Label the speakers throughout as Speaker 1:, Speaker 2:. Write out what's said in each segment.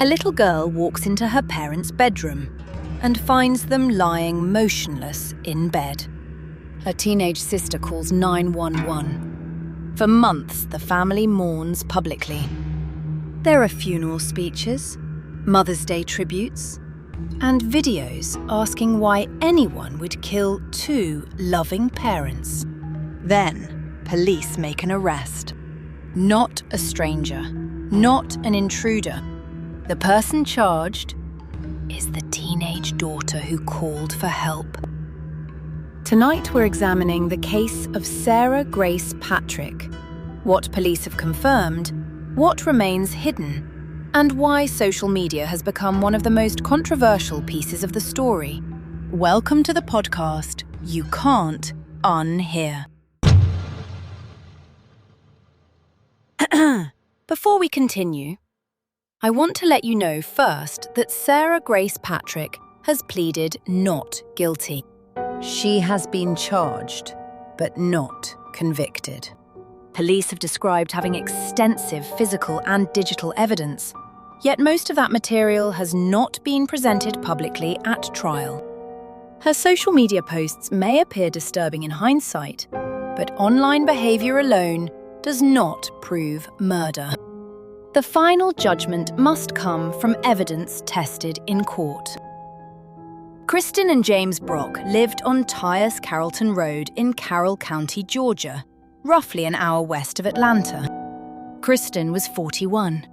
Speaker 1: A little girl walks into her parents' bedroom and finds them lying motionless in bed. Her teenage sister calls 911. For months, the family mourns publicly. There are funeral speeches, Mother's Day tributes, and videos asking why anyone would kill two loving parents. Then, police make an arrest. Not a stranger, not an intruder. The person charged is the teenage daughter who called for help. Tonight we're examining the case of Sarah Grace Patrick, what police have confirmed, what remains hidden, and why social media has become one of the most controversial pieces of the story. Welcome to the podcast, You Can't Unhear. Before we continue, I want to let you know first that Sarah Grace Patrick has pleaded not guilty. She has been charged, but not convicted. Police have described having extensive physical and digital evidence, yet most of that material has not been presented publicly at trial. Her social media posts may appear disturbing in hindsight, but online behavior alone does not prove murder. The final judgment must come from evidence tested in court. Kristin and James Brock lived on Tyus Carrollton Road in Carroll County, Georgia, roughly an hour west of Atlanta. Kristin was 41.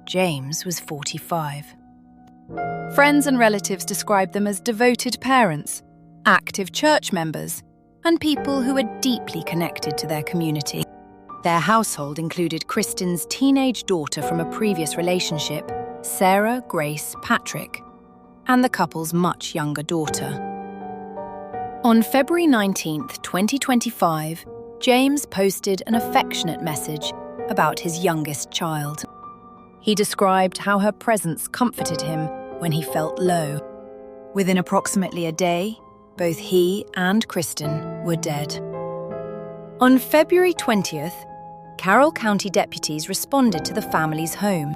Speaker 1: James was 45. Friends and relatives described them as devoted parents, active church members, and people who were deeply connected to their community. Their household included Kristin's teenage daughter from a previous relationship, Sarah Grace Patrick, and the couple's much younger daughter. On February 19, 2025, James posted an affectionate message about his youngest child. He described how her presence comforted him when he felt low. Within approximately a day, both he and Kristin were dead. On February 20th, Carroll County deputies responded to the family's home.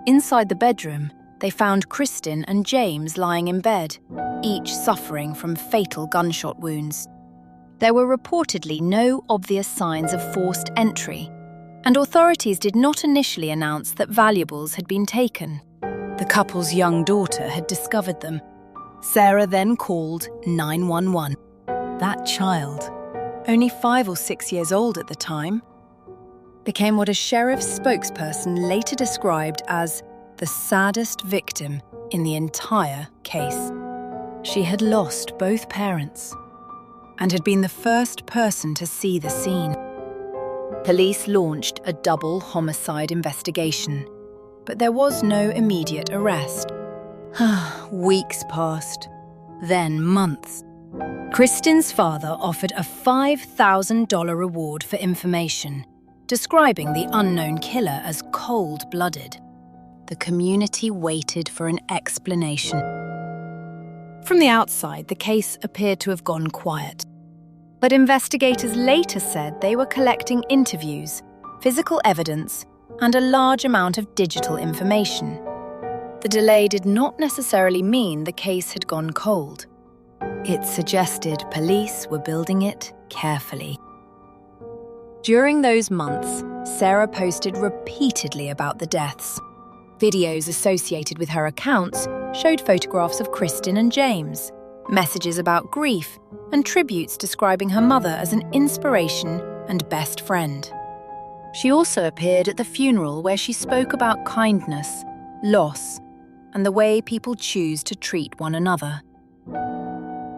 Speaker 1: Inside the bedroom, they found Kristin and James lying in bed, each suffering from fatal gunshot wounds. There were reportedly no obvious signs of forced entry, and authorities did not initially announce that valuables had been taken. The couple's young daughter had discovered them. Sarah then called 911. That child, only 5 or 6 years old at the time, became what a sheriff's spokesperson later described as the saddest victim in the entire case. She had lost both parents and had been the first person to see the scene. Police launched a double homicide investigation, but there was no immediate arrest. Weeks passed, then months. Kristin's father offered a $5,000 reward for information, describing the unknown killer as cold-blooded. The community waited for an explanation. From the outside, the case appeared to have gone quiet. But investigators later said they were collecting interviews, physical evidence, and a large amount of digital information. The delay did not necessarily mean the case had gone cold. It suggested police were building it carefully. During those months, Sarah posted repeatedly about the deaths. Videos associated with her accounts showed photographs of Kristin and James, messages about grief, and tributes describing her mother as an inspiration and best friend. She also appeared at the funeral where she spoke about kindness, loss, and the way people choose to treat one another.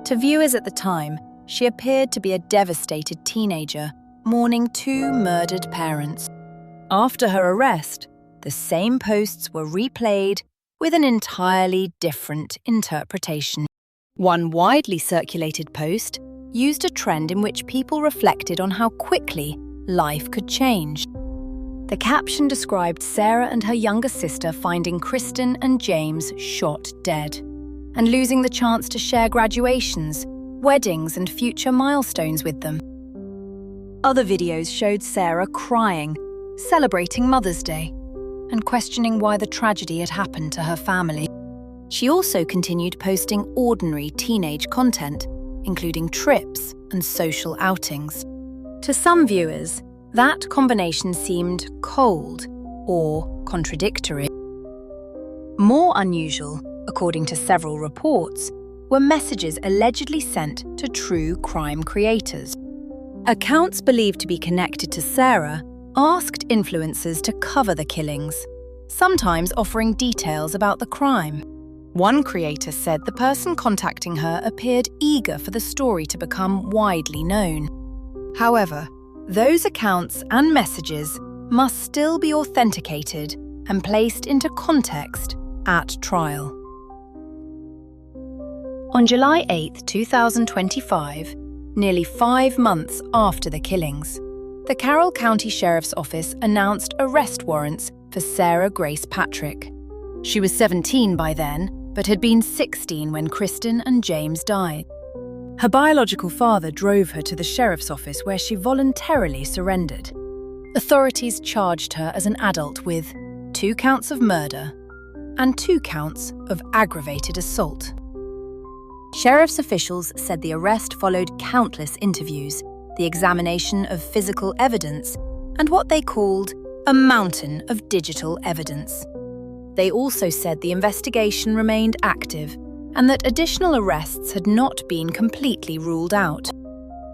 Speaker 1: To viewers at the time, she appeared to be a devastated teenager, mourning 2 murdered parents. After her arrest, the same posts were replayed with an entirely different interpretation. One widely circulated post used a trend in which people reflected on how quickly life could change. The caption described Sarah and her younger sister finding Kristin and James shot dead, and losing the chance to share graduations, weddings, and future milestones with them. Other videos showed Sarah crying, celebrating Mother's Day, and questioning why the tragedy had happened to her family. She also continued posting ordinary teenage content, including trips and social outings. To some viewers, that combination seemed cold or contradictory. More unusual, according to several reports, were messages allegedly sent to true crime creators. Accounts believed to be connected to Sarah asked influencers to cover the killings, sometimes offering details about the crime. One creator said the person contacting her appeared eager for the story to become widely known. However, those accounts and messages must still be authenticated and placed into context at trial. On July 8, 2025, nearly 5 months after the killings, the Carroll County Sheriff's Office announced arrest warrants for Sarah Grace Patrick. She was 17 by then, but had been 16 when Kristin and James died. Her biological father drove her to the sheriff's office where she voluntarily surrendered. Authorities charged her as an adult with 2 counts of murder and 2 counts of aggravated assault. Sheriff's officials said the arrest followed countless interviews, the examination of physical evidence, and what they called a mountain of digital evidence. They also said the investigation remained active and that additional arrests had not been completely ruled out.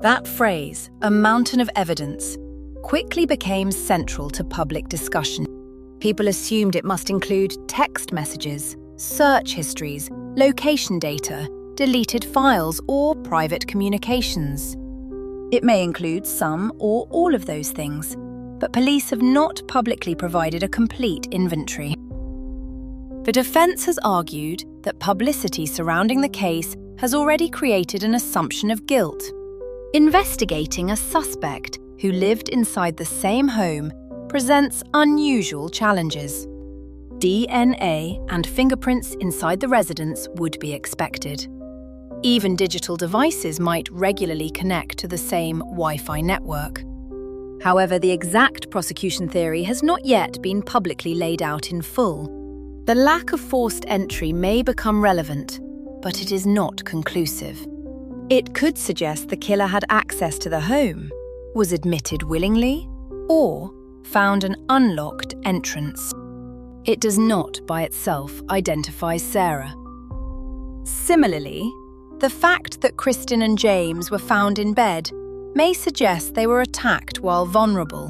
Speaker 1: That phrase, a mountain of evidence, quickly became central to public discussion. People assumed it must include text messages, search histories, location data, deleted files, or private communications. It may include some or all of those things, but police have not publicly provided a complete inventory. The defense has argued that publicity surrounding the case has already created an assumption of guilt. Investigating a suspect who lived inside the same home presents unusual challenges. DNA and fingerprints inside the residence would be expected. Even digital devices might regularly connect to the same Wi-Fi network. However, the exact prosecution theory has not yet been publicly laid out in full. The lack of forced entry may become relevant, but it is not conclusive. It could suggest the killer had access to the home, was admitted willingly, or found an unlocked entrance. It does not by itself identify Sarah. Similarly, the fact that Kristin and James were found in bed may suggest they were attacked while vulnerable,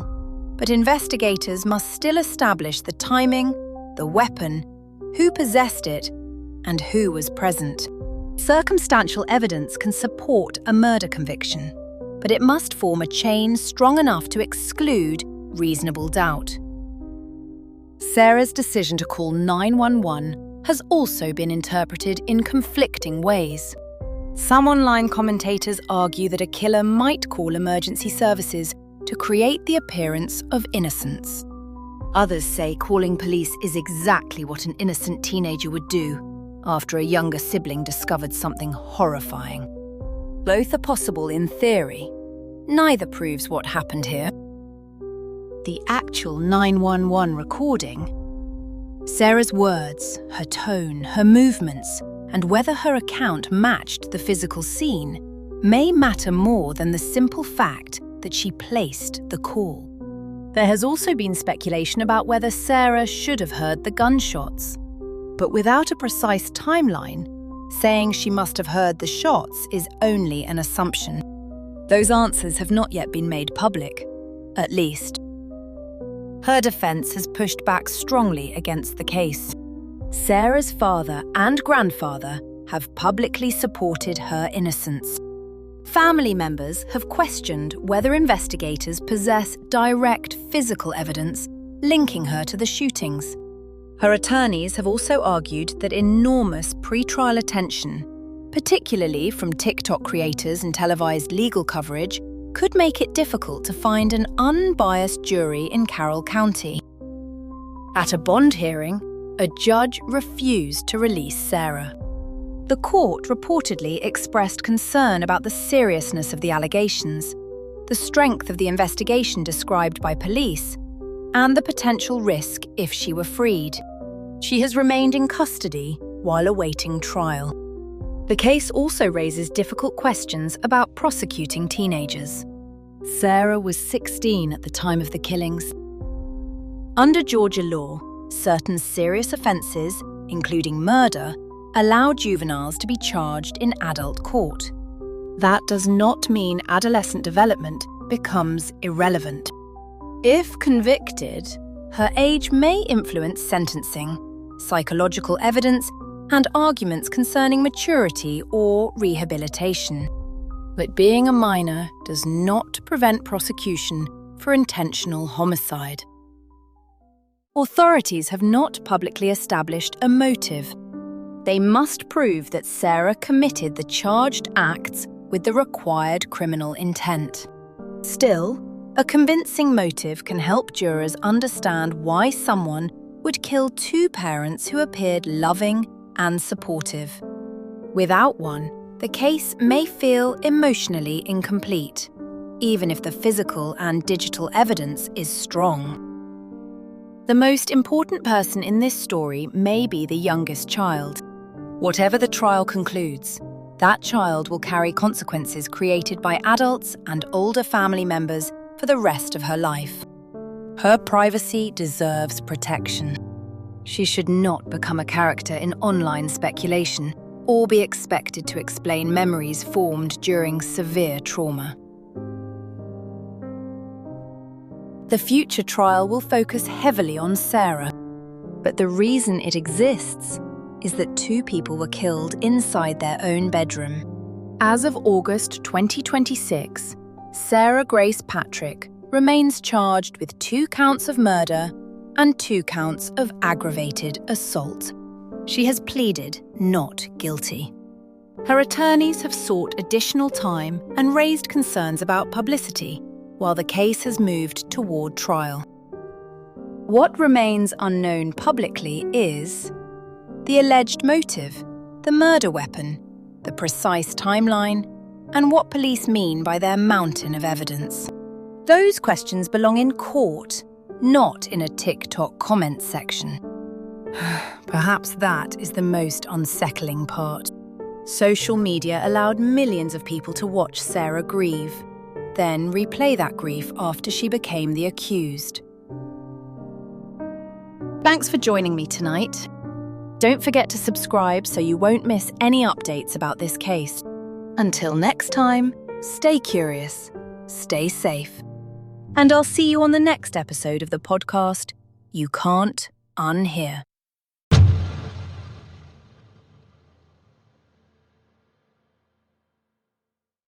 Speaker 1: but investigators must still establish the timing, the weapon, who possessed it, and who was present. Circumstantial evidence can support a murder conviction, but it must form a chain strong enough to exclude reasonable doubt. Sarah's decision to call 911 has also been interpreted in conflicting ways. Some online commentators argue that a killer might call emergency services to create the appearance of innocence. Others say calling police is exactly what an innocent teenager would do after a younger sibling discovered something horrifying. Both are possible in theory. Neither proves what happened here. The actual 911 recording, Sarah's words, her tone, her movements, and whether her account matched the physical scene may matter more than the simple fact that she placed the call. There has also been speculation about whether Sarah should have heard the gunshots. But without a precise timeline, saying she must have heard the shots is only an assumption. Those answers have not yet been made public, at least. Her defense has pushed back strongly against the case. Sarah's father and grandfather have publicly supported her innocence. Family members have questioned whether investigators possess direct physical evidence linking her to the shootings. Her attorneys have also argued that enormous pre-trial attention, particularly from TikTok creators and televised legal coverage, could make it difficult to find an unbiased jury in Carroll County. At a bond hearing, a judge refused to release Sarah. The court reportedly expressed concern about the seriousness of the allegations, the strength of the investigation described by police, and the potential risk if she were freed. She has remained in custody while awaiting trial. The case also raises difficult questions about prosecuting teenagers. Sarah was 16 at the time of the killings. Under Georgia law, certain serious offences, including murder, allow juveniles to be charged in adult court. That does not mean adolescent development becomes irrelevant. If convicted, her age may influence sentencing, psychological evidence, and arguments concerning maturity or rehabilitation. But being a minor does not prevent prosecution for intentional homicide. Authorities have not publicly established a motive. They must prove that Sarah committed the charged acts with the required criminal intent. Still, a convincing motive can help jurors understand why someone would kill two parents who appeared loving and supportive. Without one, the case may feel emotionally incomplete, even if the physical and digital evidence is strong. The most important person in this story may be the youngest child. Whatever the trial concludes, that child will carry consequences created by adults and older family members for the rest of her life. Her privacy deserves protection. She should not become a character in online speculation or be expected to explain memories formed during severe trauma. The future trial will focus heavily on Sarah, but the reason it exists is that two people were killed inside their own bedroom. As of August 2026, Sarah Grace Patrick remains charged with 2 counts of murder and 2 counts of aggravated assault. She has pleaded not guilty. Her attorneys have sought additional time and raised concerns about publicity, while the case has moved toward trial. What remains unknown publicly is the alleged motive, the murder weapon, the precise timeline, and what police mean by their mountain of evidence. Those questions belong in court, not in a TikTok comment section. Perhaps that is the most unsettling part. Social media allowed millions of people to watch Sarah grieve, then replay that grief after she became the accused. Thanks for joining me tonight. Don't forget to subscribe so you won't miss any updates about this case. Until next time, stay curious, stay safe, and I'll see you on the next episode of the podcast, You Can't Unhear.